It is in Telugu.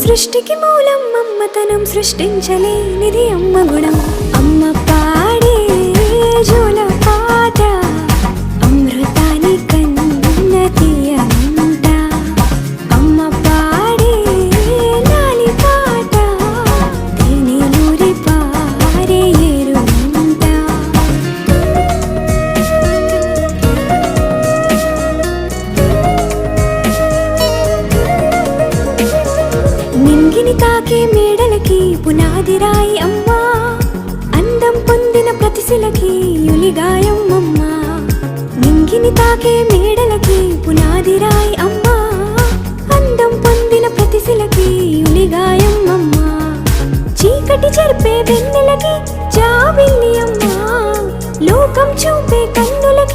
సృష్టికి మూలం అమ్మతనం, సృష్టించలేనిది అమ్మ గుణం. అమ్మ పాడే జోల పాట అమృతాని కన్న తీయంట. అమ్మ పాడే లాలి పాట తేనెలూరి పారే ఏరుంట. నింగిని తాకే మేడలకి పునాది రాయి అమ్మా, అందం పొందిన ప్రతిశిలకి యులిగాయం అమ్మా. నింగిని తాకే మేడలకి పునాది రాయి అమ్మా, అందం పొందిన ప్రతిశిలకి యులిగాయం అమ్మా. చీకటి చెరిపే వెన్నెలకి జాబిల్లి అమ్మా, లోకం చూపే కన్నులకి